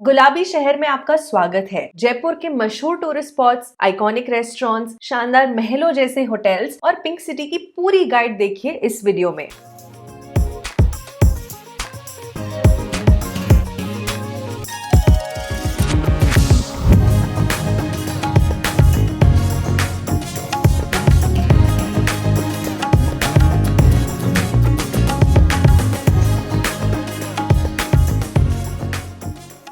गुलाबी शहर में आपका स्वागत है। जयपुर के मशहूर टूरिस्ट स्पॉट्स, आइकॉनिक रेस्टोरेंट्स, शानदार महलों जैसे होटल्स और पिंक सिटी की पूरी गाइड देखिए इस वीडियो में।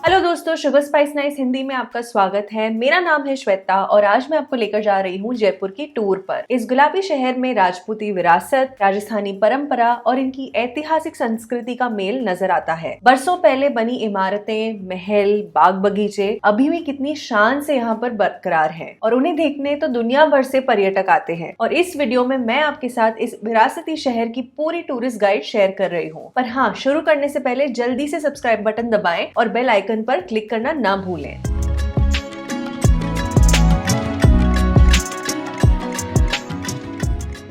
हेलो दोस्तों, शुगर स्पाइस नाइस हिंदी में आपका स्वागत है। मेरा नाम है श्वेता और आज मैं आपको लेकर जा रही हूँ जयपुर की टूर पर। इस गुलाबी शहर में राजपूती विरासत, राजस्थानी परंपरा और इनकी ऐतिहासिक संस्कृति का मेल नजर आता है। बरसों पहले बनी इमारतें, महल, बाग बगीचे अभी भी कितनी शान से यहाँ पर बरकरार हैं और उन्हें देखने तो दुनिया भर से पर्यटक आते हैं। और इस वीडियो में मैं आपके साथ इस विरासती शहर की पूरी टूरिस्ट गाइड शेयर कर रही हूँ। पर हाँ, शुरू करने से पहले जल्दी से सब्सक्राइब बटन दबाएं और बेल आइकन पर क्लिक करना ना भूलें।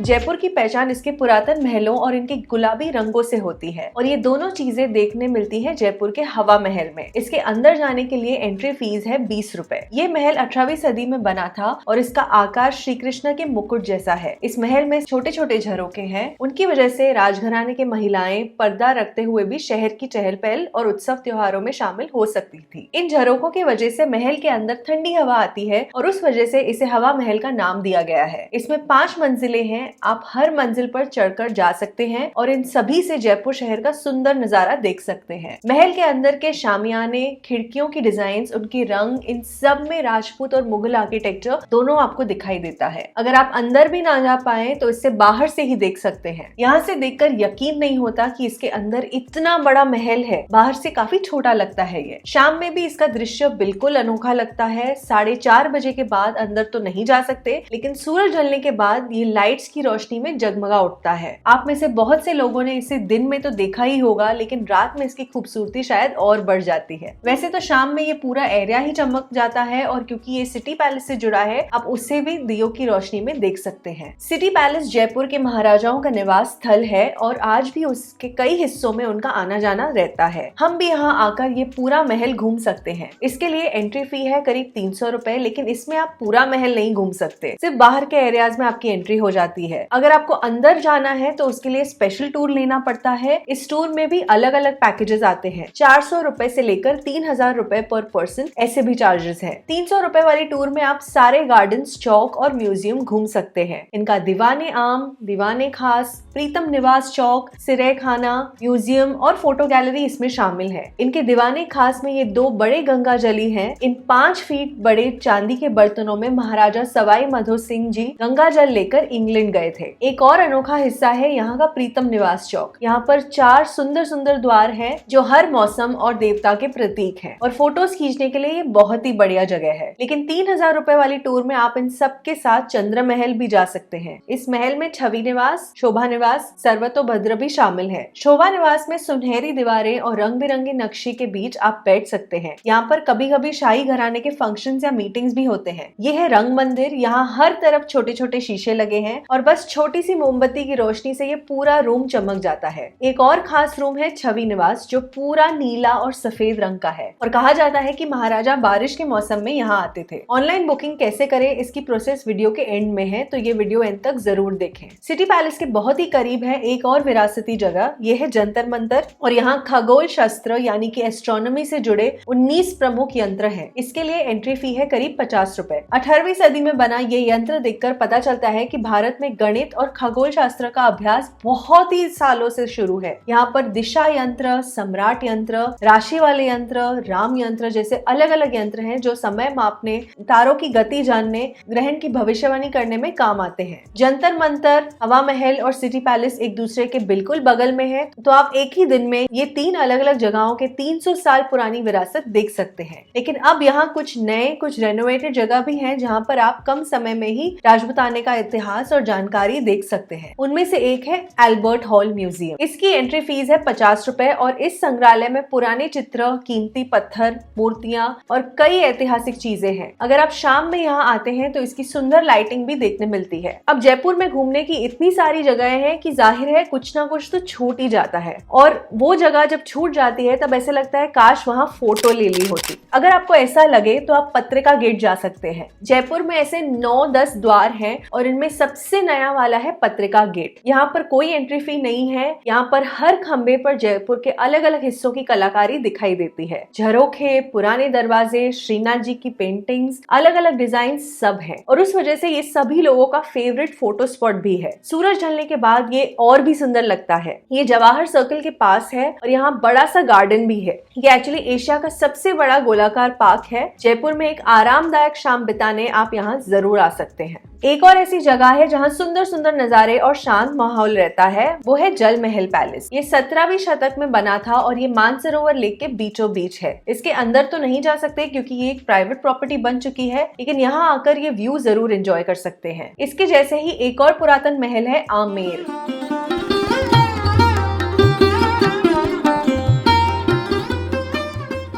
जयपुर की पहचान इसके पुरातन महलों और इनके गुलाबी रंगों से होती है और ये दोनों चीजें देखने मिलती हैं जयपुर के हवा महल में। इसके अंदर जाने के लिए एंट्री फीस है 20 रुपए। ये महल 18वीं सदी में बना था और इसका आकार श्री कृष्ण के मुकुट जैसा है। इस महल में छोटे छोटे झरोखे हैं। उनकी वजह से राजघराने की महिलाएं पर्दा रखते हुए भी शहर की चहल पहल और उत्सव त्योहारों में शामिल हो सकती थी। इन झरोखों की वजह से महल के अंदर ठंडी हवा आती है और उस वजह से इसे हवा महल का नाम दिया गया है। इसमें 5 मंजिलें हैं। आप हर मंजिल पर चढ़कर जा सकते हैं और इन सभी से जयपुर शहर का सुंदर नजारा देख सकते हैं। महल के अंदर के शामियाने, खिड़कियों की डिजाइन, उनकी रंग, इन सब में राजपूत और मुगल आर्किटेक्चर दोनों आपको दिखाई देता है। अगर आप अंदर भी ना जा पाए तो इससे बाहर से ही देख सकते हैं। यहाँ से देखकर यकीन नहीं होता कि इसके अंदर इतना बड़ा महल है। बाहर से काफी छोटा लगता है ये। शाम में भी इसका दृश्य बिल्कुल अनोखा लगता है। 4:30 बजे के बाद अंदर तो नहीं जा सकते, लेकिन सूरज ढलने के बाद ये लाइट्स की रोशनी में जगमगा उठता है। आप में से बहुत से लोगों ने इसे दिन में तो देखा ही होगा, लेकिन रात में इसकी खूबसूरती शायद और बढ़ जाती है। वैसे तो शाम में ये पूरा एरिया ही चमक जाता है और क्योंकि ये सिटी पैलेस से जुड़ा है, आप उसे भी दियों की रोशनी में देख सकते हैं। सिटी पैलेस जयपुर के महाराजाओं का निवास स्थल है और आज भी उसके कई हिस्सों में उनका आना जाना रहता है। हम भी यहाँ आकर ये पूरा महल घूम सकते हैं। इसके लिए एंट्री फी है करीब 300 रुपए, लेकिन इसमें आप पूरा महल नहीं घूम सकते। सिर्फ बाहर के एरियाज में आपकी एंट्री हो जाती है। अगर आपको अंदर जाना है तो उसके लिए स्पेशल टूर लेना पड़ता है। इस टूर में भी अलग अलग पैकेजेस आते हैं। 400 रुपए से लेकर 3000 रुपए पर पर्सन ऐसे भी चार्जेस हैं। 300 रुपए वाली टूर में आप सारे गार्डन्स, चौक और म्यूजियम घूम सकते हैं। इनका दीवाने आम, दीवाने खास, प्रीतम निवास चौक, सिरे खाना, म्यूजियम और फोटो गैलरी इसमें शामिल है। इनके दीवाने खास में ये 2 बड़े गंगा जली हैं। इन 5 फीट बड़े चांदी के बर्तनों में महाराजा सवाई माधो सिंह जी गंगा जल लेकर इंग्लैंड गए थे। एक और अनोखा हिस्सा है यहाँ का प्रीतम निवास चौक। यहाँ पर 4 सुंदर सुंदर द्वार हैं जो हर मौसम और देवता के प्रतीक हैं और फोटोज खींचने के लिए ये बहुत ही बढ़िया जगह है। लेकिन 3000 रुपए वाली टूर में आप इन सब के साथ चंद्र महल भी जा सकते हैं। इस महल में छवि निवास, शोभा निवास, सर्वतोभद्र भी शामिल है। शोभा निवास में सुनहरी दीवारें और रंग बिरंगे नक्शे के बीच आप बैठ सकते हैं। यहाँ पर कभी कभी शाही घराने के फंक्शंस या मीटिंग्स भी होते हैं। ये है रंग मंदिर। यहाँ हर तरफ छोटे छोटे शीशे लगे हैं और बस छोटी सी मोमबत्ती की रोशनी से ये पूरा रूम चमक जाता है। एक और खास रूम है छवि निवास, जो पूरा नीला और सफेद रंग का है और कहा जाता है कि महाराजा बारिश के मौसम में यहाँ आते थे। ऑनलाइन बुकिंग कैसे करें इसकी प्रोसेस वीडियो के एंड में है, तो ये वीडियो एंड तक जरूर देखें। सिटी पैलेस के बहुत ही करीब है एक और विरासती जगह, ये है जंतर मंतर और यहाँ खगोल शास्त्र यानी कि एस्ट्रोनॉमी से जुड़े 19 प्रमुख यंत्र हैं। इसके लिए एंट्री फी है करीब 50 रुपए। 18वीं सदी में बना ये यंत्र देखकर पता चलता है कि भारत में गणित और खगोल शास्त्र का अभ्यास बहुत ही सालों से शुरू है। यहाँ पर दिशा यंत्र, सम्राट यंत्र, राशि वाले यंत्र, राम यंत्र जैसे अलग अलग यंत्र हैं जो समय मापने, तारों की गति जानने, ग्रहण की भविष्यवाणी करने में काम आते हैं। जंतर मंतर, हवा महल और सिटी पैलेस एक दूसरे के बिल्कुल बगल में है, तो आप एक ही दिन में ये 3 अलग अलग जगहों के 300 साल पुरानी विरासत देख सकते हैं। लेकिन अब यहाँ कुछ नए, कुछ रेनोवेटेड जगह भी हैं जहाँ पर आप कम समय में ही राजपूताने का इतिहास और जानकारी देख सकते हैं। उनमें से एक है एल्बर्ट हॉल म्यूजियम। इसकी एंट्री फीस है 50 रुपए और इस संग्रहालय में पुराने चित्र, कीमती पत्थर, मूर्तियां और कई ऐतिहासिक चीजें हैं। अगर आप शाम में यहाँ आते हैं तो इसकी सुंदर लाइटिंग भी देखने मिलती है। अब जयपुर में घूमने की इतनी सारी जगहें हैं कि जाहिर है कुछ ना कुछ तो छूट ही जाता है, और वो जगह जब छूट जाती है तब ऐसे लगता है काश वहाँ फोटो ले ली होती। अगर आपको ऐसा लगे तो आप पत्रिका गेट जा सकते हैं। जयपुर में ऐसे 9-10 द्वार हैं और इनमें सबसे नया वाला है पत्रिका गेट। यहाँ पर कोई एंट्री फी नहीं है। यहाँ पर हर खंबे पर जयपुर के अलग अलग हिस्सों की कलाकारी दिखाई देती है। झरोखे, पुराने दरवाजे, श्रीनाथ जी की पेंटिंग्स, अलग अलग डिजाइन सब है, और उस वजह से ये सभी लोगों का फेवरेट फोटो स्पॉट भी है। सूरज ढलने के बाद ये और भी सुंदर लगता है। ये जवाहर सर्कल के पास है और यहाँ बड़ा सा गार्डन भी है। ये एक्चुअली एशिया का सबसे बड़ा गोलाकार पार्क है। जयपुर में एक आरामदायक शाम बिताने आप यहाँ जरूर आ सकते हैं। एक और ऐसी जगह है जहाँ सुंदर सुंदर नजारे और शांत माहौल रहता है, वो है जल महल पैलेस। ये 17वीं शतक में बना था और ये मानसरोवर लेक के बीचों बीच है। इसके अंदर तो नहीं जा सकते क्योंकि ये एक प्राइवेट प्रॉपर्टी बन चुकी है, लेकिन यहाँ आकर ये व्यू जरूर एंजॉय कर सकते हैं। इसके जैसे ही एक और पुरातन महल है आमेर।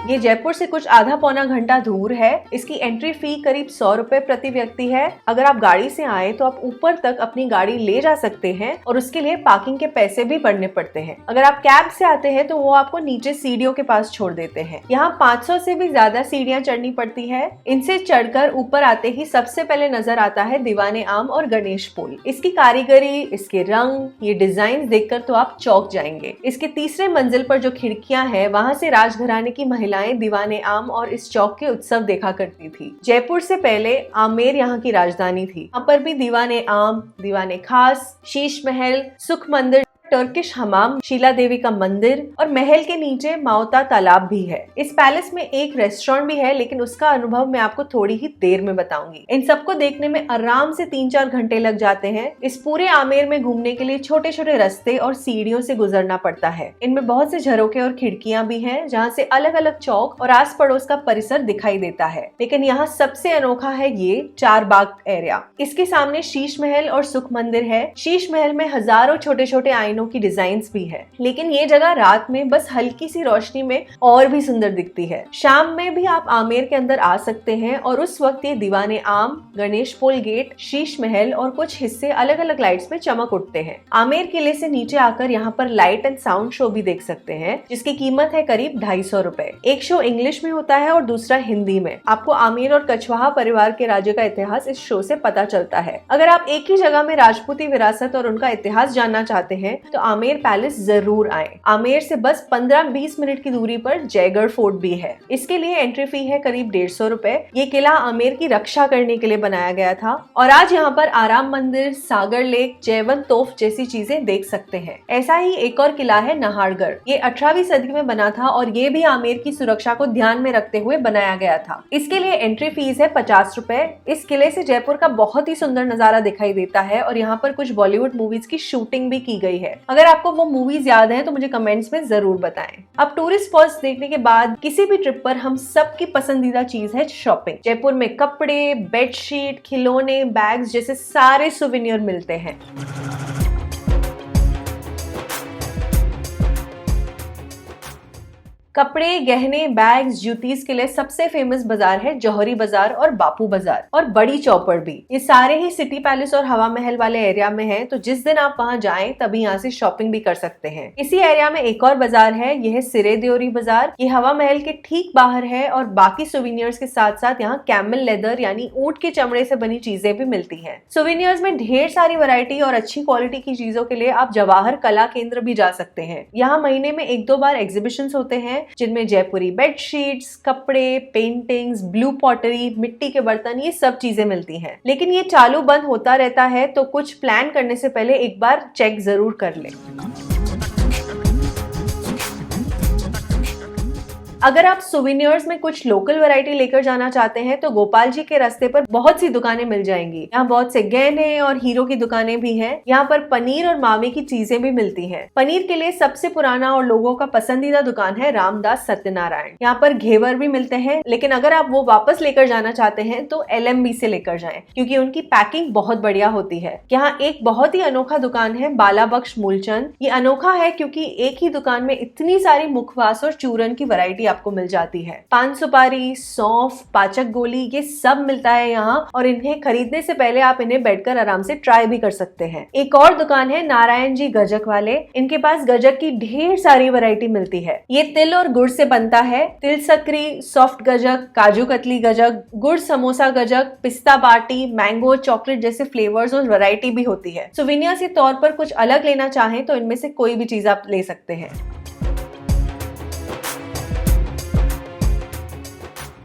ये जयपुर से कुछ आधा पौना घंटा दूर है। इसकी एंट्री फी करीब 100 रुपए प्रति व्यक्ति है। अगर आप गाड़ी से आए तो आप ऊपर तक अपनी गाड़ी ले जा सकते हैं और उसके लिए पार्किंग के पैसे भी भरने पड़ते हैं। अगर आप कैब से आते हैं तो वो आपको नीचे सीढ़ियों के पास छोड़ देते हैं। यहाँ 500 से भी ज्यादा सीढ़ियाँ चढ़नी पड़ती है। इनसे चढ़कर ऊपर आते ही सबसे पहले नजर आता है दीवाने आम और गणेश पुल। इसकी कारीगरी, इसके रंग, ये डिजाइन देखकर तो आप चौंक जाएंगे। इसके तीसरे मंजिल पर जो खिड़कियां हैं वहां से राजघराने की महिला दीवाने आम और इस चौक के उत्सव देखा करती थी। जयपुर से पहले आमेर यहाँ की राजधानी थी। यहाँ पर भी दीवाने आम, दीवाने खास, शीश महल, सुख मंदिर, टर्किश हमाम, शीला देवी का मंदिर और महल के नीचे माउता तालाब भी है। इस पैलेस में एक रेस्टोरेंट भी है, लेकिन उसका अनुभव मैं आपको थोड़ी ही देर में बताऊंगी। इन सबको देखने में आराम से 3-4 घंटे लग जाते हैं। इस पूरे आमेर में घूमने के लिए छोटे छोटे रास्ते और सीढ़ियों से गुजरना पड़ता है। इनमें बहुत से झरोखे और खिड़कियां भी हैं, जहाँ से अलग अलग चौक और आस पड़ोस का परिसर दिखाई देता है। लेकिन यहाँ सबसे अनोखा है ये चार बाग एरिया। इसके सामने शीश महल और सुख मंदिर है। शीश महल में हजारों छोटे छोटे आईनों की डिजाइन्स भी है, लेकिन ये जगह रात में बस हल्की सी रोशनी में और भी सुंदर दिखती है। शाम में भी आप आमेर के अंदर आ सकते हैं और उस वक्त ये दीवाने आम, गणेश पुल गेट, शीश महल और कुछ हिस्से अलग अलग लाइट्स में चमक उठते हैं। आमेर किले से नीचे आकर यहाँ पर लाइट एंड साउंड शो भी देख सकते हैं, जिसकी कीमत है करीब 250 रुपए। एक शो इंग्लिश में होता है और दूसरा हिंदी में। आपको आमेर और कछवाहा परिवार के राज्य का इतिहास इस शो से पता चलता है। अगर आप एक ही जगह में राजपूती विरासत और उनका इतिहास जानना चाहते हैं तो आमेर पैलेस जरूर आए। आमेर से बस 15-20 मिनट की दूरी पर जयगढ़ फोर्ट भी है। इसके लिए एंट्री फी है करीब 150 रुपए। ये किला आमेर की रक्षा करने के लिए बनाया गया था और आज यहाँ पर आराम मंदिर, सागर लेक, जयवंत तोफ जैसी चीजें देख सकते हैं। ऐसा ही एक और किला है नाहरगढ़। ये 18वीं सदी में बना था और ये भी आमेर की सुरक्षा को ध्यान में रखते हुए बनाया गया था। इसके लिए एंट्री फीस है 50 रुपए। इस किले से जयपुर का बहुत ही सुंदर नजारा दिखाई देता है और यहाँ पर कुछ बॉलीवुड मूवीज की शूटिंग भी की गई है। अगर आपको वो मूवीज याद हैं तो मुझे कमेंट्स में जरूर बताएं। अब टूरिस्ट स्पॉट्स देखने के बाद किसी भी ट्रिप पर हम सबकी पसंदीदा चीज है शॉपिंग। जयपुर में कपड़े, बेडशीट, खिलौने, बैग्स जैसे सारे सुवेनियर मिलते हैं। कपड़े, गहने, बैग्स, जूतीज के लिए सबसे फेमस बाजार है जौहरी बाजार और बापू बाजार और बड़ी चौपड़ भी। ये सारे ही सिटी पैलेस और हवा महल वाले एरिया में है, तो जिस दिन आप वहां जाएं तभी यहाँ से शॉपिंग भी कर सकते हैं। इसी एरिया में एक और बाजार है, यह है सिरे देओरी बाजार। ये हवा महल के ठीक बाहर है और बाकी सुवेनियर्स के साथ साथ यहाँ कैमल लेदर यानी ऊंट के चमड़े से बनी चीजें भी मिलती है। सुवेनियर्स में ढेर सारी वैरायटी और अच्छी क्वालिटी की चीजों के लिए आप जवाहर कला केंद्र भी जा सकते हैं। यहाँ महीने में 1-2 बार एग्जीबिशंस होते हैं, जिनमें जयपुरी बेडशीट्स, कपड़े, पेंटिंग्स, ब्लू पॉटरी, मिट्टी के बर्तन, ये सब चीजें मिलती हैं। लेकिन ये चालू बंद होता रहता है, तो कुछ प्लान करने से पहले एक बार चेक जरूर कर लें। अगर आप सुवेनियर्स में कुछ लोकल वैरायटी लेकर जाना चाहते हैं तो गोपाल जी के रास्ते पर बहुत सी दुकानें मिल जाएंगी। यहाँ बहुत से गहने और हीरो की दुकानें भी हैं। यहाँ पर पनीर और मावे की चीजें भी मिलती हैं। पनीर के लिए सबसे पुराना और लोगों का पसंदीदा दुकान है रामदास सत्यनारायण। यहाँ पर घेवर भी मिलते हैं, लेकिन अगर आप वो वापस लेकर जाना चाहते हैं तो LMB से लेकर जाएं, क्योंकि उनकी पैकिंग बहुत बढ़िया होती है। यहाँ एक बहुत ही अनोखा दुकान है बाला बख्श मूलचंद। ये अनोखा है क्योंकि एक ही दुकान में इतनी सारी मुखवास और चूरन की वैरायटी आपको मिल जाती है। पान सुपारी, सौंफ, पाचक गोली, ये सब मिलता है यहाँ, और इन्हें खरीदने से पहले आप इन्हें बैठकर आराम से ट्राई भी कर सकते हैं। एक और दुकान है नारायण जी गजक वाले। इनके पास गजक की ढेर सारी वैरायटी मिलती है। ये तिल और गुड़ से बनता है। तिल सकरी, सॉफ्ट गजक, काजू कतली गजक, गुड़ समोसा गजक, पिस्ता बाटी, मैंगो, चॉकलेट जैसे फ्लेवर्स और वैरायटी भी होती है। सुवेनियर्स के तौर पर कुछ अलग लेना चाहें तो इनमें से कोई भी चीज आप ले सकते हैं।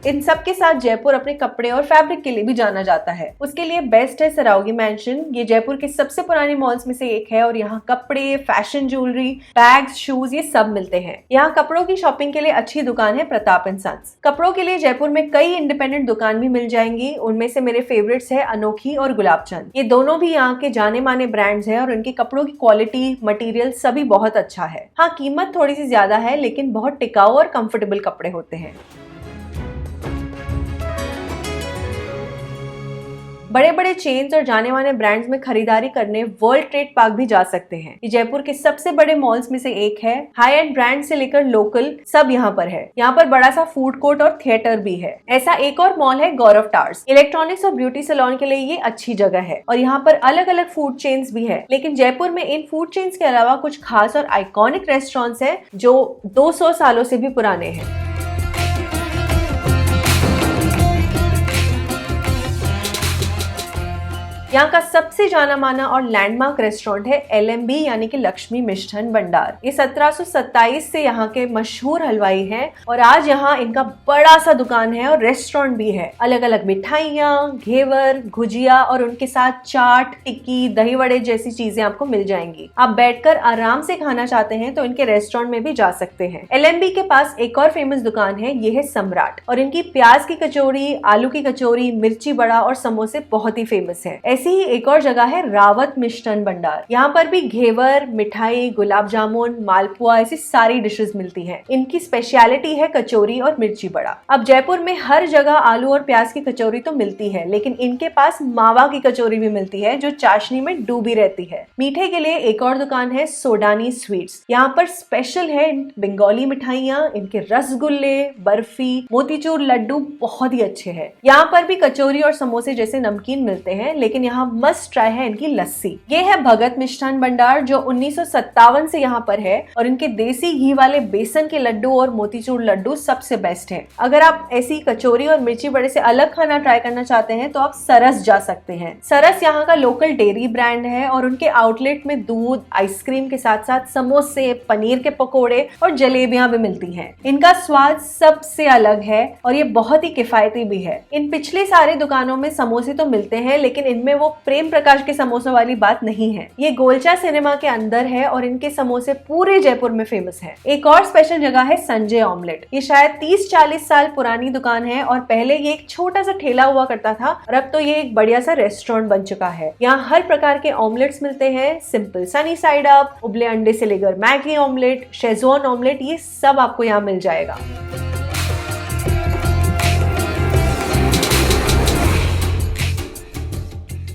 इन सब के साथ जयपुर अपने कपड़े और फैब्रिक के लिए भी जाना जाता है। उसके लिए बेस्ट है सरावगी मैंशन। ये जयपुर के सबसे पुराने मॉल्स में से एक है और यहाँ कपड़े, फैशन ज्वेलरी, बैग्स, शूज, ये सब मिलते हैं। यहाँ कपड़ों की शॉपिंग के लिए अच्छी दुकान है प्रताप एंड सन्स। कपड़ों के लिए जयपुर में कई इंडिपेंडेंट दुकान भी मिल जाएंगी। उनमें से मेरे फेवरेट्स है अनोखी और गुलाबचंद। ये दोनों भी यहाँ के जाने माने ब्रांड्स है और उनके कपड़ों की क्वालिटी, मटेरियल सभी बहुत अच्छा है। हाँ, कीमत थोड़ी सी ज्यादा है, लेकिन बहुत टिकाऊ और कंफर्टेबल कपड़े होते हैं। बड़े बड़े चेन्स और जाने माने ब्रांड्स में खरीदारी करने वर्ल्ड ट्रेड पार्क भी जा सकते हैं। ये जयपुर के सबसे बड़े मॉल्स में से एक है। हाई एंड ब्रांड से लेकर लोकल सब यहाँ पर है। यहाँ पर बड़ा सा फूड कोर्ट और थिएटर भी है। ऐसा एक और मॉल है गौरव टावर्स। इलेक्ट्रॉनिक्स और ब्यूटी सैलून के लिए ये अच्छी जगह है और यहाँ पर अलग अलग फूड चेन्स भी है। लेकिन जयपुर में इन फूड चेन्स के अलावा कुछ खास और आइकॉनिक रेस्टोरेंट्स है जो 200 सालों से भी पुराने हैं। यहाँ का सबसे जाना माना और लैंडमार्क रेस्टोरेंट है LMB यानी कि लक्ष्मी मिष्ठान भंडार। ये 1727 से यहाँ के मशहूर हलवाई हैं और आज यहाँ इनका बड़ा सा दुकान है और रेस्टोरेंट भी है। अलग अलग मिठाइयाँ, घेवर, गुजिया और उनके साथ चाट, टिक्की, दही वड़े जैसी चीजें आपको मिल जाएंगी। आप बैठकर आराम से खाना चाहते हैं तो इनके रेस्टोरेंट में भी जा सकते हैं। LMB के पास एक और फेमस दुकान है, ये है सम्राट, और इनकी प्याज की कचौरी, आलू की कचौरी, मिर्ची बड़ा और समोसे बहुत ही फेमस है। ऐसी ही एक और जगह है रावत मिष्ठान भंडार। यहाँ पर भी घेवर, मिठाई, गुलाब जामुन, मालपुआ ऐसी सारी डिशेस मिलती हैं। इनकी स्पेशलिटी है कचौरी और मिर्ची बड़ा। अब जयपुर में हर जगह आलू और प्याज की कचौरी तो मिलती है, लेकिन इनके पास मावा की कचौरी भी मिलती है जो चाशनी में डूबी रहती है। मीठे के लिए एक और दुकान है सोडानी स्वीट्स। यहाँ पर स्पेशल है बंगाली मिठाइयाँ, इनके रसगुल्ले, बर्फी, मोतीचूर लड्डू बहुत ही अच्छे हैं। यहाँ पर भी कचौरी और समोसे जैसे नमकीन मिलते हैं, लेकिन यहाँ मस्ट ट्राई है इनकी लस्सी। ये है भगत मिष्ठान भंडार जो 1957 से यहाँ पर है और इनके देसी घी वाले बेसन के लड्डू और मोतीचूर लड्डू सबसे बेस्ट है। अगर आप ऐसी कचौरी और मिर्ची बड़े से अलग खाना ट्राई करना चाहते हैं तो आप सरस जा सकते हैं। सरस यहाँ का लोकल डेयरी ब्रांड है और उनके आउटलेट में दूध, आइसक्रीम के साथ साथ समोसे, पनीर के पकोड़े और जलेबियां भी मिलती हैं। इनका स्वाद सबसे अलग है और ये बहुत ही किफायती भी है। इन पिछले सारे दुकानों में समोसे तो मिलते हैं, लेकिन इनमें वो प्रेम प्रकाश के समोसों वाली बात नहीं है। ये गोलचा सिनेमा के अंदर है और इनके समोसे पूरे जयपुर में फेमस है। एक और स्पेशल जगह है संजय ऑमलेट। ये शायद 30-40 साल पुरानी दुकान है और पहले ये एक छोटा सा ठेला हुआ करता था और अब तो ये एक बढ़िया सा रेस्टोरेंट बन चुका है। यहाँ हर प्रकार के ऑमलेट्स मिलते हैं, सिंपल सनी साइड अप, उबले अंडे से लेकर मैगी ऑमलेट, शेजवान ऑमलेट, ये सब आपको यहाँ मिल जाएगा।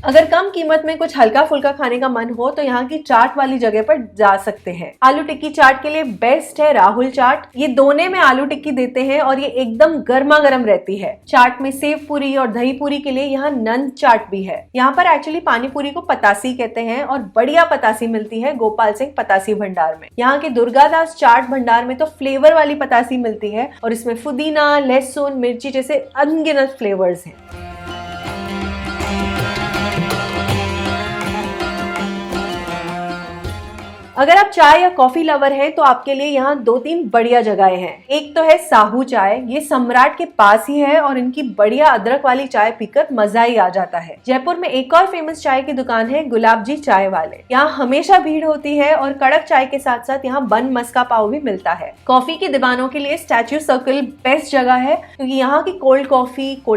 अगर कम कीमत में कुछ हल्का फुल्का खाने का मन हो तो यहाँ की चाट वाली जगह पर जा सकते हैं। आलू टिक्की चाट के लिए बेस्ट है राहुल चाट। ये दोने में आलू टिक्की देते हैं और ये एकदम गर्मा गर्म रहती है। चाट में सेव पूरी और दही पूरी के लिए यहाँ नंद चाट भी है। यहाँ पर एक्चुअली पानी पूरी को पतासी कहते हैं और बढ़िया पतासी मिलती है गोपाल सिंह पतासी भंडार में। यहाँ के दुर्गादास चाट भंडार में तो फ्लेवर वाली पतासी मिलती है और इसमें पुदीना, लहसुन, मिर्ची जैसे अनगिनत फ्लेवर्स हैं। अगर आप चाय या कॉफी लवर हैं तो आपके लिए यहाँ 2-3 बढ़िया जगहें हैं। एक तो है साहू चाय, ये सम्राट के पास ही है और इनकी बढ़िया अदरक वाली चाय पीकर मजा ही आ जाता है। जयपुर में एक और फेमस चाय की दुकान है गुलाब जी चाय वाले। यहाँ हमेशा भीड़ होती है और कड़क चाय के साथ साथ यहाँ बन मस्का पाव भी मिलता है। कॉफी की दीवानों के लिए स्टैच्यू सर्कल बेस्ट जगह है, क्योंकि यहाँ की कोल्ड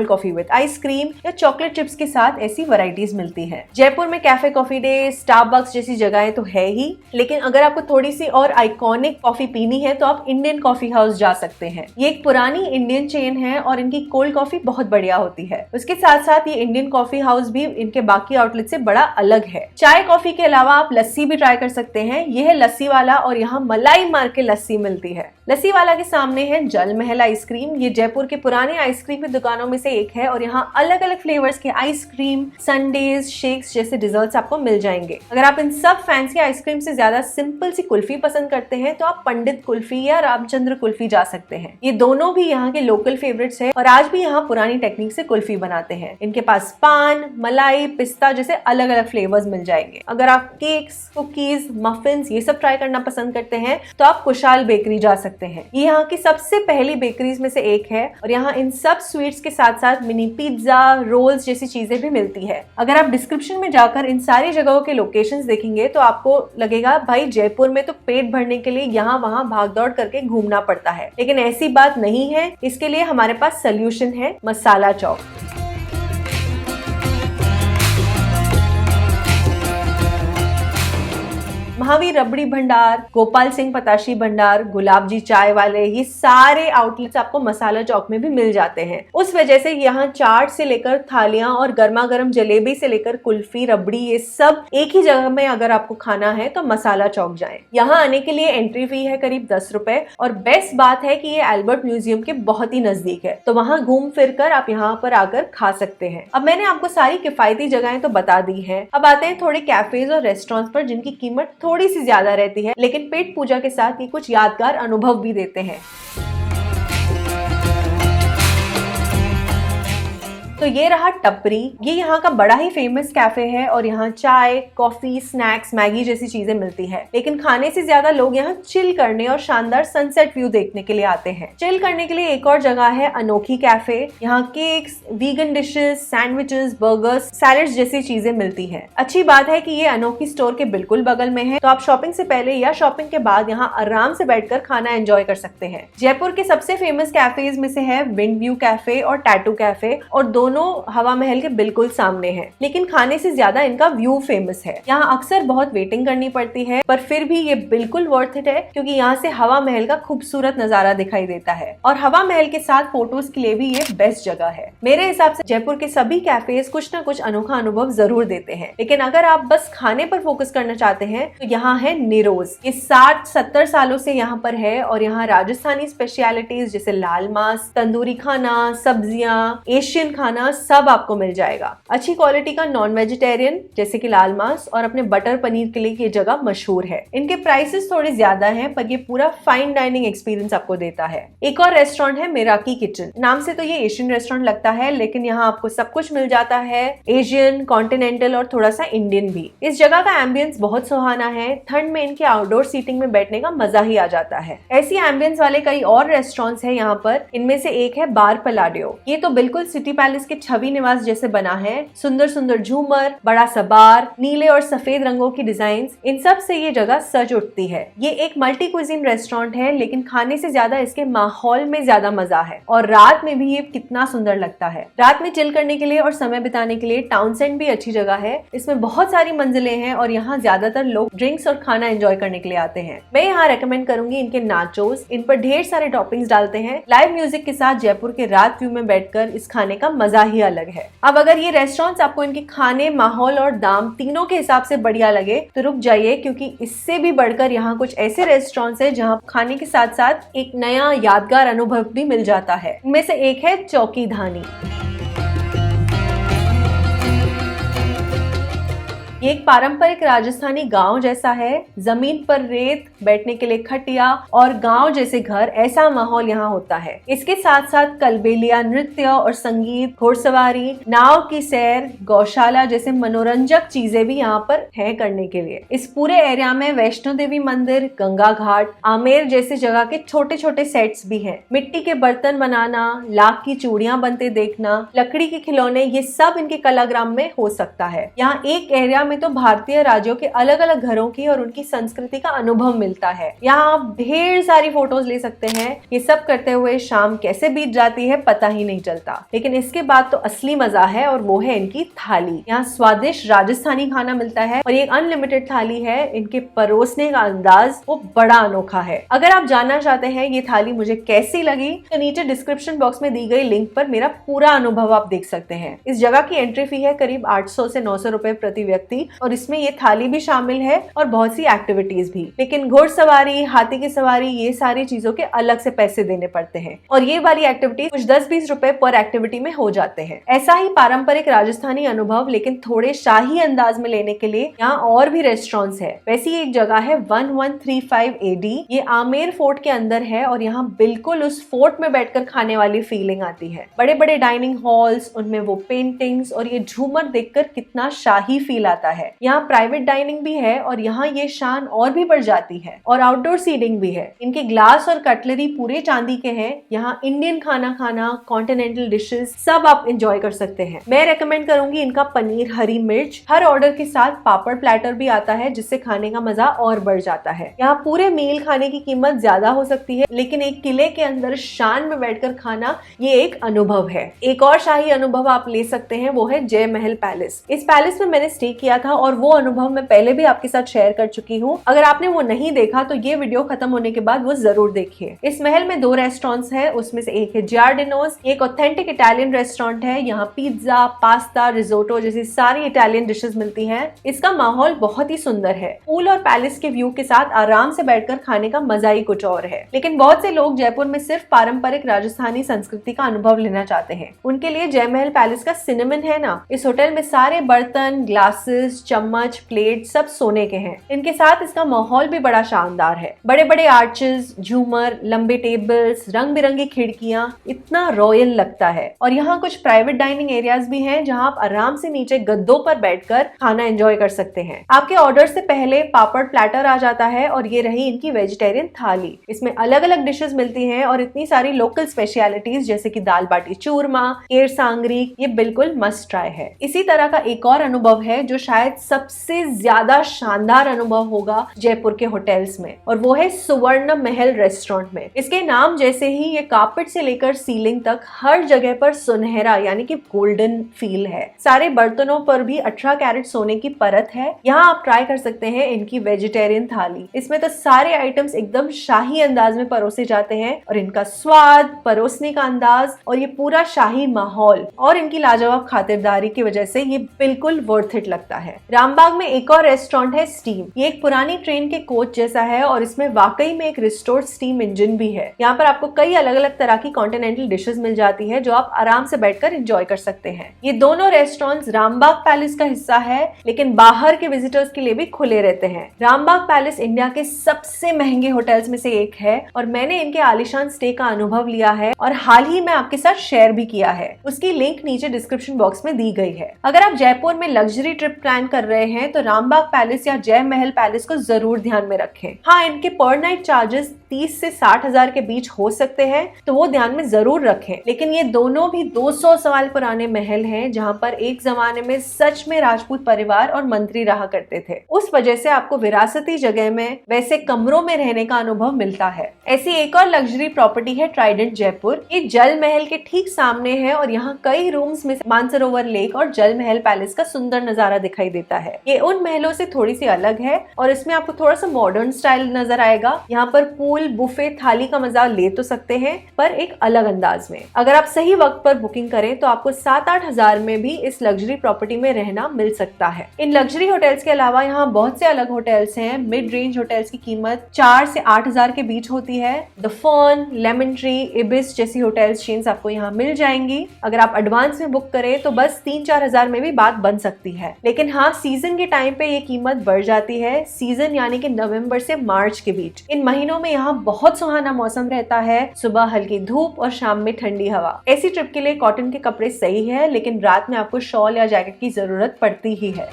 कॉफी विद आइसक्रीम या चॉकलेट चिप्स के साथ ऐसी वैरायटीज मिलती है। जयपुर में कैफे कॉफी डे, स्टारबक्स जैसी जगहें तो है ही, लेकिन अगर आपको थोड़ी सी और आइकॉनिक कॉफी पीनी है तो आप इंडियन कॉफी हाउस जा सकते हैं। ये एक पुरानी इंडियन चेन है और इनकी कोल्ड कॉफी बहुत बढ़िया होती है। उसके साथ साथ ये इंडियन कॉफी हाउस भी इनके बाकी आउटलेट से बड़ा अलग है। चाय कॉफी के अलावा आप लस्सी भी ट्राई कर सकते हैं। ये है लस्सी वाला और यहाँ मलाई मार के लस्सी मिलती है। लस्सी वाला के सामने है जल महल आइसक्रीम। ये जयपुर के पुराने आइसक्रीम की दुकानों में से एक है और यहाँ अलग अलग फ्लेवर्स के आइसक्रीम, संडेज, शेक्स जैसे डिजर्ट्स आपको मिल जाएंगे। अगर आप इन सब फैंसी आइसक्रीम से ज्यादा सिंपल सी कुल्फी पसंद करते हैं तो आप पंडित कुल्फी या रामचंद्र कुल्फी जा सकते हैं। ये दोनों भी यहाँ के लोकल फेवरेट्स हैं और आज भी यहाँ पुरानी टेक्निक से कुल्फी बनाते हैं। इनके पास पान, मलाई, पिस्ता जैसे अलग अलग फ्लेवर्स मिल जाएंगे। अगर आप केक्स, कुकीज, मफिन्स ये सब ट्राई करना पसंद करते हैं तो आप कुशाल बेकरी जा सकते हैं। ये यहाँ की सबसे पहली बेकरीज में से एक है और यहाँ इन सब स्वीट्स के साथ साथ मिनी पिज्जा, रोल्स जैसी चीजें भी मिलती है। अगर आप डिस्क्रिप्शन में जाकर इन सारी जगहों के लोकेशंस देखेंगे तो आपको लगेगा भाई जयपुर में तो पेट भरने के लिए यहाँ वहाँ भाग दौड़ करके घूमना पड़ता है, लेकिन ऐसी बात नहीं है। इसके लिए हमारे पास सोल्यूशन है, मसाला चौक। महावीर रबड़ी भंडार, गोपाल सिंह पताशी भंडार, गुलाब जी चाय वाले, ये सारे आउटलेट्स आपको मसाला चौक में भी मिल जाते हैं। उस वजह से यहाँ चाट से लेकर थालियां और गर्मा गर्म जलेबी से लेकर कुल्फी, रबड़ी, ये सब एक ही जगह में अगर आपको खाना है तो मसाला चौक जाएं। यहाँ आने के लिए एंट्री फी है करीब 10 रुपए और बेस्ट बात है कि ये एल्बर्ट म्यूजियम के बहुत ही नजदीक है, तो वहाँ घूम फिर कर आप यहाँ पर आकर खा सकते हैं। अब मैंने आपको सारी किफायती जगहें तो बता दी है। अब आते हैं थोड़े कैफेज और रेस्टोरेंट्स पर जिनकी कीमत थोड़ी सी ज्यादा रहती है, लेकिन पेट पूजा के साथ ये कुछ यादगार अनुभव भी देते हैं। तो ये रहा टपरी। ये यहाँ का बड़ा ही फेमस कैफे है और यहाँ चाय, कॉफी, स्नैक्स, मैगी जैसी चीजें मिलती है, लेकिन खाने से ज्यादा लोग यहाँ चिल करने और शानदार सनसेट व्यू देखने के लिए आते हैं। चिल करने के लिए एक और जगह है अनोखी कैफे। यहाँ cakes, vegan dishes, sandwiches, burgers, salads जैसी चीजें मिलती है। अच्छी बात है कि ये अनोखी स्टोर के बिल्कुल बगल में है, तो आप शॉपिंग से पहले या शॉपिंग के बाद यहाँ आराम से बैठकर खाना एंजॉय कर सकते हैं। जयपुर के सबसे फेमस कैफेज में से है विंड व्यू कैफे और टैटू कैफे, और दोनों हवा महल के बिल्कुल सामने हैं, लेकिन खाने से ज्यादा इनका व्यू फेमस है। यहाँ अक्सर बहुत वेटिंग करनी पड़ती है, पर फिर भी ये बिल्कुल वर्थ इट है, क्योंकि यहाँ से हवा महल का खूबसूरत नजारा दिखाई देता है और हवा महल के साथ फोटोज के लिए भी ये बेस्ट जगह है। मेरे हिसाब से जयपुर के सभी कैफेज कुछ न कुछ अनोखा अनुभव जरूर देते हैं, लेकिन अगर आप बस खाने पर फोकस करना चाहते हैं तो यहाँ है निरोज। ये 60-70 सालों से यहाँ पर है और यहाँ राजस्थानी स्पेशलिटीज जैसे लाल मांस, तंदूरी खाना, सब्जियां, एशियन खाना सब आपको मिल जाएगा। अच्छी क्वालिटी का नॉन वेजिटेरियन जैसे कि लाल मांस और अपने बटर पनीर के लिए ये जगह मशहूर है। इनके प्राइसेस थोड़े ज्यादा हैं, पर ये पूरा फाइन डाइनिंग एक्सपीरियंस आपको देता है। एक और रेस्टोरेंट है मेराकी किचन। नाम से तो ये एशियन रेस्टोरेंट लगता है, लेकिन यहाँ आपको सब कुछ मिल जाता है, एशियन, कॉन्टिनेंटल और थोड़ा सा इंडियन भी। इस जगह का एम्बियंस बहुत सुहाना है। ठंड में इनके आउटडोर सीटिंग में बैठने का मजा ही आ जाता है। ऐसी एम्बियंस वाले कई और रेस्टोरेंट्स है यहाँ पर। इनमें से एक है बार पलाडियो। ये तो बिल्कुल सिटी पैलेस के छवि निवास जैसे बना है। सुंदर सुंदर झूमर, बड़ा सा बार, नीले और सफेद रंगों की डिजाइन, इन सब से ये जगह सज उठती है। ये एक मल्टी क्विजीन रेस्टोरेंट है, लेकिन खाने से ज्यादा इसके माहौल में ज्यादा मजा है और रात में भी ये कितना सुंदर लगता है। रात में चिल करने के लिए और समय बिताने के लिए टाउनसेंड भी अच्छी जगह है। इसमें बहुत सारी मंजिलें हैं और यहाँ ज्यादातर लोग ड्रिंक्स और खाना एंजॉय करने के लिए आते हैं। मैं यहाँ रेकमेंड करूंगी इनके नाचोस। इन पर ढेर सारे टॉपिंग्स डालते हैं। लाइव म्यूजिक के साथ जयपुर के रात व्यू में बैठकर इस खाने का मजा ही अलग है। अब अगर ये रेस्टोरेंट्स आपको इनके खाने, माहौल और दाम तीनों के हिसाब से बढ़िया लगे तो रुक जाइए, क्योंकि इससे भी बढ़कर यहाँ कुछ ऐसे रेस्टोरेंट्स हैं जहाँ खाने के साथ साथ एक नया यादगार अनुभव भी मिल जाता है। इनमें से एक है चौकी धानी। ये एक पारंपरिक राजस्थानी गांव जैसा है, जमीन पर रेत, बैठने के लिए खटिया और गांव जैसे घर, ऐसा माहौल यहाँ होता है। इसके साथ साथ कलबेलिया नृत्य और संगीत, घुड़सवारी, नाव की सैर, गौशाला जैसे मनोरंजक चीजें भी यहाँ पर है करने के लिए। इस पूरे एरिया में वैष्णो देवी मंदिर, गंगा घाट, आमेर जैसे जगह के छोटे छोटे सेट्स भी हैं। मिट्टी के बर्तन बनाना, लाख की चूड़ियां बनते देखना, लकड़ी के खिलौने, ये सब इनके कलाग्राम में हो सकता है। यहाँ एक एरिया में तो भारतीय राज्यों के अलग अलग घरों की और उनकी संस्कृति का अनुभव मिलता है। यहाँ आप ढेर सारी फोटोज ले सकते हैं। ये सब करते हुए शाम कैसे बीत जाती है पता ही नहीं चलता। लेकिन इसके बाद तो असली मजा है और वो है इनकी थाली। यहाँ स्वादिष्ट राजस्थानी खाना मिलता है और ये अनलिमिटेड थाली है। इनके परोसने का अंदाज वो बड़ा अनोखा है। अगर आप जानना चाहते हैं ये थाली मुझे कैसी लगी तो नीचे डिस्क्रिप्शन बॉक्स में दी गई लिंक पर मेरा पूरा अनुभव आप देख सकते हैं। इस जगह की एंट्री फी है करीब 800 से 900 रुपए प्रति व्यक्ति और इसमें ये थाली भी शामिल है और बहुत सी एक्टिविटीज भी। लेकिन घुड़सवारी, हाथी की सवारी, ये सारी चीजों के अलग से पैसे देने पड़ते हैं और ये वाली एक्टिविटी कुछ 10-20 रुपए पर एक्टिविटी में हो जाते हैं। ऐसा ही पारंपरिक राजस्थानी अनुभव लेकिन थोड़े शाही अंदाज में लेने के लिए यहाँ और भी रेस्टोरेंट्स है। वैसी एक जगह है 1135 AD, ये आमेर फोर्ट के अंदर है और यहाँ बिल्कुल उस फोर्ट में बैठकर खाने वाली फीलिंग आती है। बड़े बड़े डाइनिंग हॉल्स, उनमें वो पेंटिंग्स और ये झूमर देखकर कितना शाही फील आता है। यहाँ प्राइवेट डाइनिंग भी है और यहाँ ये शान और भी बढ़ जाती है। और आउटडोर सीटिंग भी है। इनके ग्लास और कटलरी पूरे चांदी के हैं। यहाँ इंडियन खाना खाना, कॉन्टिनेंटल डिशेस सब आप एंजॉय कर सकते हैं। मैं रेकमेंड करूंगी इनका पनीर हरी मिर्च। हर ऑर्डर के साथ पापड़ प्लेटर भी आता है जिससे खाने का मजा और बढ़ जाता है। यहाँ पूरे मील खाने की कीमत ज्यादा हो सकती है लेकिन एक किले के अंदर शान में बैठकर खाना ये एक अनुभव है। एक और शाही अनुभव आप ले सकते हैं, वो है जय महल पैलेस। इस पैलेस में मैंने स्टे किया था और वो अनुभव मैं पहले भी आपके साथ शेयर कर चुकी हूँ। अगर आपने वो नहीं देखा तो ये वीडियो खत्म होने के बाद वो जरूर देखिए। इस महल में 2 रेस्टोरेंट्स है, उसमें से एक है जियार्डिनोस, एक ऑथेंटिक इटालियन रेस्टोरेंट है। यहाँ पिज्जा, पास्ता, रिजोटो जैसी सारी इटालियन डिशेस मिलती हैं। इसका माहौल बहुत ही सुंदर है। पूल और पैलेस के व्यू के साथ आराम से बैठकर खाने का मजा ही कुछ और है। लेकिन बहुत से लोग जयपुर में सिर्फ पारंपरिक राजस्थानी संस्कृति का अनुभव लेना चाहते हैं। उनके लिए जय महल पैलेस का सिनेमन है ना, इस होटल में सारे बर्तन, ग्लासेस, चम्मच, प्लेट सब सोने के हैं। इनके साथ इसका माहौल भी बड़ा शानदार है। बड़े बड़े आर्चेस, झूमर, लंबे टेबल्स, रंग बिरंगी खिड़कियां, इतना रॉयल लगता है। और यहाँ कुछ प्राइवेट डाइनिंग एरियाज भी हैं जहाँ आप आराम से नीचे गद्दों पर बैठकर खाना एंजॉय कर सकते हैं। आपके ऑर्डर से पहले पापड़ प्लेटर आ जाता है और ये रही इनकी वेजिटेरियन थाली। इसमें अलग अलग डिशेस मिलती हैं और इतनी सारी लोकल स्पेशलिटीज जैसे कि दाल बाटी चूरमा, केर सांगरी, ये बिल्कुल मस्ट ट्राई है। इसी तरह का एक और अनुभव है जो शायद सबसे ज्यादा शानदार अनुभव होगा जयपुर के होटल्स में, और वो है सुवर्ण महल रेस्टोरेंट में। इसके नाम जैसे ही ये कारपेट से लेकर सीलिंग तक हर जगह पर सुनहरा यानी कि गोल्डन फील है। सारे बर्तनों पर भी 18 कैरेट सोने की परत है। यहाँ आप ट्राई कर सकते हैं इनकी वेजिटेरियन थाली। इसमें तो सारे आइटम्स एकदम शाही अंदाज में परोसे जाते हैं और इनका स्वाद, परोसने का अंदाज और ये पूरा शाही माहौल और इनकी लाजवाब खातिरदारी की वजह से ये बिल्कुल वर्थ इट लगता है। रामबाग में एक और रेस्टोरेंट है स्टीम। ये एक पुरानी ट्रेन के कोच जैसा है और इसमें वाकई में एक रिस्टोर्ड स्टीम इंजन भी है। यहाँ पर आपको कई अलग अलग तरह की कॉन्टिनेंटल डिशेस मिल जाती है जो आप आराम से बैठकर एंजॉय कर सकते हैं। ये दोनों रेस्टोरेंट्स रामबाग पैलेस का हिस्सा है लेकिन बाहर के विजिटर्स के लिए भी खुले रहते हैं। रामबाग पैलेस इंडिया के सबसे महंगे होटल्स में से एक है और मैंने इनके आलीशान स्टे का अनुभव लिया है और हाल ही में आपके साथ शेयर भी किया है। उसकी लिंक नीचे डिस्क्रिप्शन बॉक्स में दी गई है। अगर आप जयपुर में लग्जरी ट्रिप प्लान कर रहे हैं तो रामबाग पैलेस या जय महल पैलेस को जरूर ध्यान में रखें। हाँ, इनके पर नाइट चार्जेस 30 से 60 हजार के बीच हो सकते हैं तो वो ध्यान में जरूर रखें। लेकिन ये दोनों भी 200 साल पुराने महल हैं जहाँ पर एक जमाने में सच में राजपूत परिवार और मंत्री रहा करते थे। उस वजह से आपको विरासती जगह में वैसे कमरों में रहने का अनुभव मिलता है। ऐसी एक और लग्जरी प्रॉपर्टी है ट्राइडेंट जयपुर। ये जल महल के ठीक सामने है और यहाँ कई रूम्स में मानसरोवर लेक और जल महल पैलेस का सुंदर नजारा दिखाई देता है। ये उन महलों से थोड़ी सी अलग है और इसमें आपको थोड़ा सा मॉडर्न स्टाइल नजर आएगा। यहाँ पर पूल, फुल बुफे थाली का मजा ले तो सकते हैं, पर एक अलग अंदाज में। अगर आप सही वक्त पर बुकिंग करें तो आपको 7-8 हजार में भी इस लग्जरी प्रॉपर्टी में रहना मिल सकता है। इन लग्जरी होटल्स के अलावा यहाँ बहुत से अलग होटल्स हैं। मिड रेंज होटल्स की कीमत 4 से 8 हजार के बीच होती है। The fern, lemon tree, ibis जैसी होटल्स चेन्स आपको यहाँ मिल जाएंगी। अगर आप एडवांस में बुक करें तो बस 3-4 हजार में भी बात बन सकती है। लेकिन हाँ, सीजन के टाइम पे ये कीमत बढ़ जाती है। सीजन यानी कि नवंबर से मार्च के बीच। इन महीनों में यहाँ बहुत सुहाना मौसम रहता है। सुबह हल्की धूप और शाम में ठंडी हवा। ऐसी ट्रिप के लिए कॉटन के कपड़े सही है, लेकिन रात में आपको शॉल या जैकेट की जरूरत पड़ती ही है।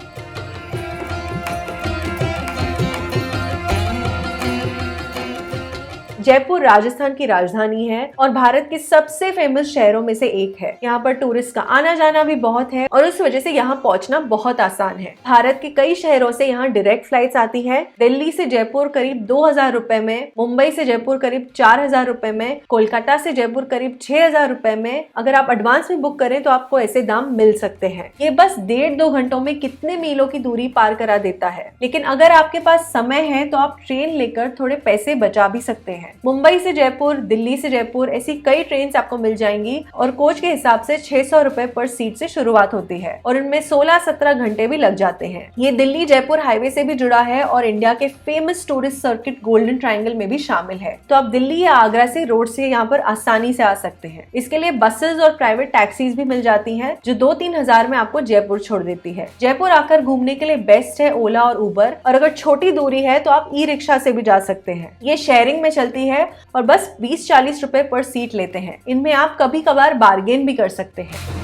जयपुर राजस्थान की राजधानी है और भारत के सबसे फेमस शहरों में से एक है। यहाँ पर टूरिस्ट का आना जाना भी बहुत है और उस वजह से यहाँ पहुँचना बहुत आसान है। भारत के कई शहरों से यहाँ डायरेक्ट फ्लाइट्स आती है। दिल्ली से जयपुर करीब 2000 रुपए में, मुंबई से जयपुर करीब 4000 रुपए में, कोलकाता से जयपुर करीब 6000 रुपए में। अगर आप एडवांस में बुक करें तो आपको ऐसे दाम मिल सकते हैं। ये बस 1.5-2 घंटों में कितने मीलों की दूरी पार करा देता है। लेकिन अगर आपके पास समय है तो आप ट्रेन लेकर थोड़े पैसे बचा भी सकते हैं। मुंबई से जयपुर, दिल्ली से जयपुर ऐसी कई ट्रेन आपको मिल जाएंगी और कोच के हिसाब से 600 रुपए पर सीट से शुरुआत होती है और इनमें 16-17 घंटे भी लग जाते हैं। ये दिल्ली जयपुर हाईवे से भी जुड़ा है और इंडिया के famous tourist circuit golden triangle में भी शामिल है। तो आप दिल्ली या आगरा से रोड से यहाँ पर आसानी से आ सकते हैं। इसके लिए बसेस और प्राइवेट टैक्सीज भी मिल जाती है जो 2-3 हजार में आपको जयपुर छोड़ देती है। जयपुर आकर घूमने के लिए बेस्ट है ओला और उबर, और अगर छोटी दूरी है तो आप ई रिक्शा से भी जा सकते हैं। ये शेयरिंग में चलती है और बस 20-40 रुपए पर सीट लेते हैं। इनमें आप कभी कभार बार्गेन भी कर सकते हैं।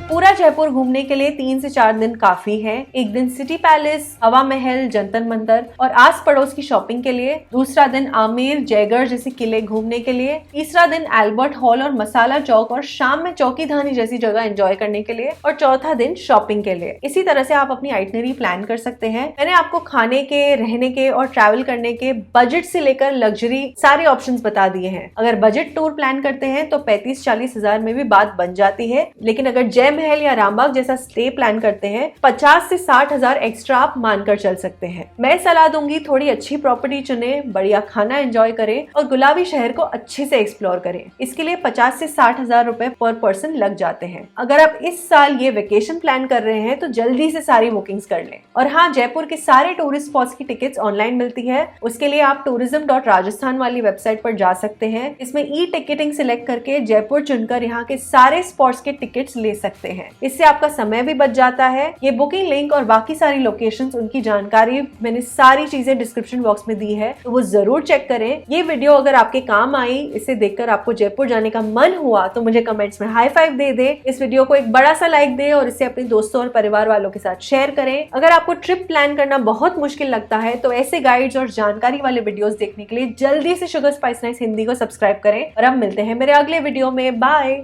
पूरा जयपुर घूमने के लिए 3 से 4 दिन काफी है। एक दिन सिटी पैलेस, हवा महल, जंतर मंतर और आस पड़ोस की शॉपिंग के लिए, दूसरा दिन आमेर, जयगढ़ जैसे किले घूमने के लिए, तीसरा दिन एल्बर्ट हॉल और मसाला चौक और शाम में चौकी धानी जैसी जगह एंजॉय करने के लिए, और चौथा दिन शॉपिंग के लिए। इसी तरह से आप अपनी आइटनरी प्लान कर सकते हैं। मैंने आपको खाने के, रहने के और ट्रैवल करने के बजट से लेकर लग्जरी सारे ऑप्शंस बता दिए हैं। अगर बजट टूर प्लान करते हैं तो 35-40 हजार में भी बात बन जाती है। लेकिन अगर जय महल या रामबाग जैसा स्टे प्लान करते हैं 50 से 60 हजार एक्स्ट्रा आप मानकर चल सकते हैं। मैं सलाह दूंगी थोड़ी अच्छी प्रॉपर्टी चुने, बढ़िया खाना एंजॉय करें और गुलाबी शहर को अच्छे से एक्सप्लोर करें। इसके लिए 50 से 60 हजार रुपए पर पर्सन लग जाते हैं। अगर आप इस साल ये वेकेशन प्लान कर रहे हैं तो जल्दी से सारी बुकिंग्स कर लें। और हाँ, जयपुर के सारे टूरिस्ट स्पॉट्स की टिकट्स ऑनलाइन मिलती है। उसके लिए आप tourism.rajasthan वाली वेबसाइट पर जा सकते हैं। इसमें ई टिकटिंग सिलेक्ट करके जयपुर चुनकर यहाँ के सारे स्पॉट्स के टिकट्स ले सकते हैं। इससे आपका समय भी बच जाता है। ये बुकिंग लिंक और बाकी सारी लोकेशंस, उनकी जानकारी मैंने सारी चीजें डिस्क्रिप्शन बॉक्स में दी है, तो वो जरूर चेक करें। ये वीडियो अगर आपके काम आई, इसे देखकर आपको जयपुर जाने का मन हुआ तो मुझे कमेंट्स में हाई 5 दे दे। इस वीडियो को एक बड़ा सा लाइक दे और इसे अपने दोस्तों और परिवार वालों के साथ शेयर करें। अगर आपको ट्रिप प्लान करना बहुत मुश्किल लगता है तो ऐसे गाइड्स और जानकारी वाले वीडियोस देखने के लिए जल्दी से शुगर स्पाइस नाइट्स हिंदी को सब्सक्राइब करें। और अब मिलते हैं मेरे अगले वीडियो में। बाय।